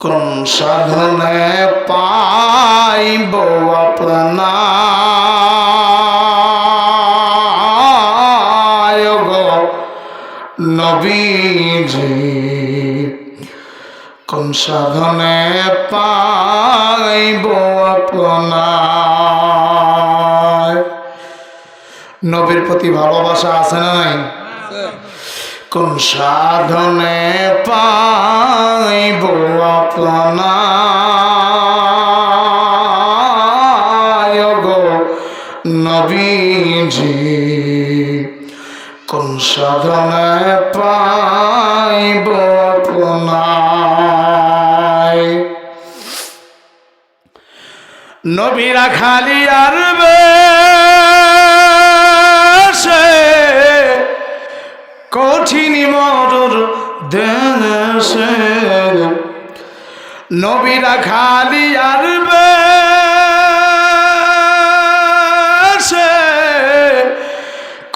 কোন সাধনে পাইব আপনার গো নবীজি, কোন সাধনে পাইব আপনার। নবীর প্রতি ভালোবাসা আছে না নাই? কোন সাধনে পাইব আপনার গো নবীজি, কোন সাধনে পাইব আপনার। নবীরা খালি আর কঠিন মরুর দেশে, নবীরা খালি আর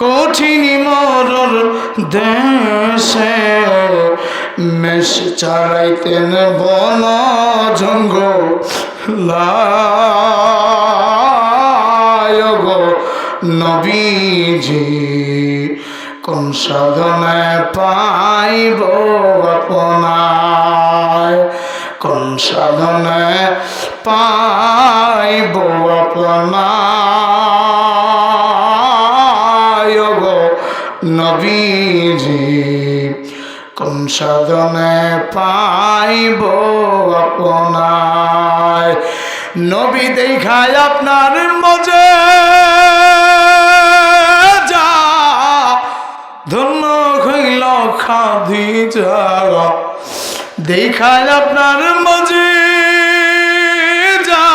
কঠিন মরুর দেশে মেষ চালাইতেন বন জঙ্গল গো নবীজি, কোন সাধনে পাইব আপনার। কোন সাধনে পাইব আপনার গো নবীজি, কোন সাধনে পাইব আপনার। নবী দেখায় আপনার মজে যা ধন্য হইল খাদিজা, দেখায় আপনার মজে যা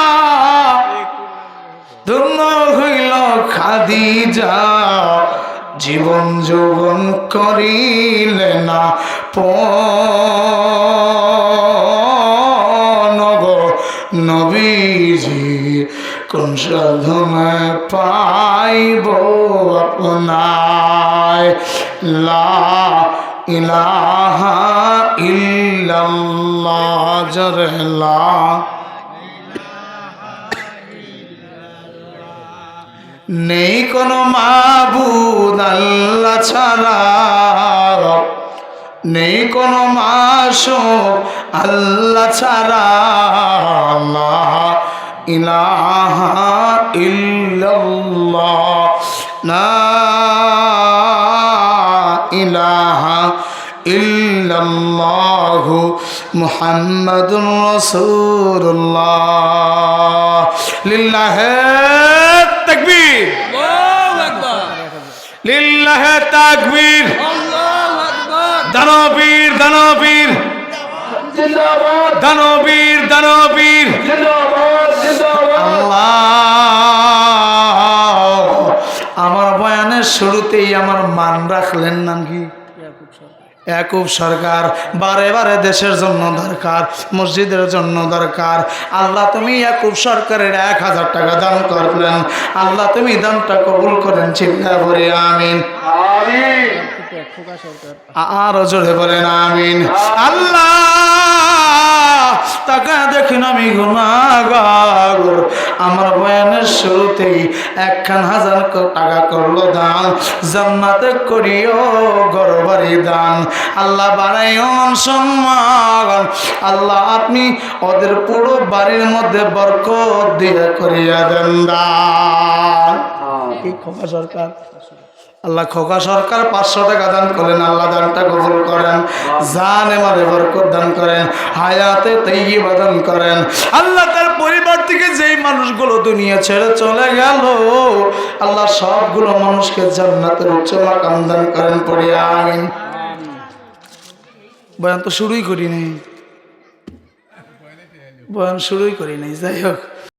ধন্য হইল খাদিজা, জীবন যৌবন করিলে না গো নবীজি, কোন সাধনে পাইব আপনার। লা ইলাহা ইল্লাল্লাহ জরে লা নেই কোনো মাবুদ আল্লাহ ছাড়া, নেই কোনো মাসুক আল্লাহ ছাড়া। লা ইলাহা ইল্লাল্লাহ, লা ইলাহা ইল্লাল্লাহু মুহাম্মাদুর রাসূলুল্লাহ। লিল্লাহি তাকবীর, আল্লাহু আকবার, লিল্লাহি তাকবীর, আল্লাহু আকবার। দানবীর দানবীর জিন্দাবাদ, দানবীর দানবীর জিন্দাবাদ জিন্দাবাদ। আল্লাহ, আমার বয়ানের শুরুতেই আমার মান রাখলেন নাম কি? ইয়াকুব সরকার। বারে বারে দেশের জন্য দরকার, মসজিদের জন্য দরকার। আল্লাহ তুমি ইয়াকুব সরকারের 1000 টাকা দান করলেন, আল্লাহ তুমি দানটা কবুল করেন, চিন্তা করে আমিন। আরো জোরে বলেন আমিন। আল্লাহ তাকে দেখেন আমি গুনাহগার, আমার বয়ানের শুরুতেই 1000 টাকা করলো দান, জান্নাতে করিও ঘরবাড়ি দান, আল্লাহ বাড়াইও মান সম্মান। আল্লাহ আপনি ওদের পুরো বাড়ির মধ্যে বরকত দিয়ে করিয়া দেন দান। কি খোকা সরকার, আল্লাহ খোকা সরকার 500 টাকা দান করেন, আল্লাহ দানটা কবুল করেন, জানে মালে বরকত দান করেন, হায়াতে তাইয়্যিবা দান করেন। আল্লাহ তার পরিবার থেকে যেই মানুষগুলো দুনিয়া ছেড়ে চলে গেল, আল্লাহ সবগুলো মানুষকে জান্নাতের উচ্চ মাকাম দান করেন, পড়ি আমিন। বয়ান তো শুরুই করি নাই, বয়ান শুরুই করি নাই, যাই হোক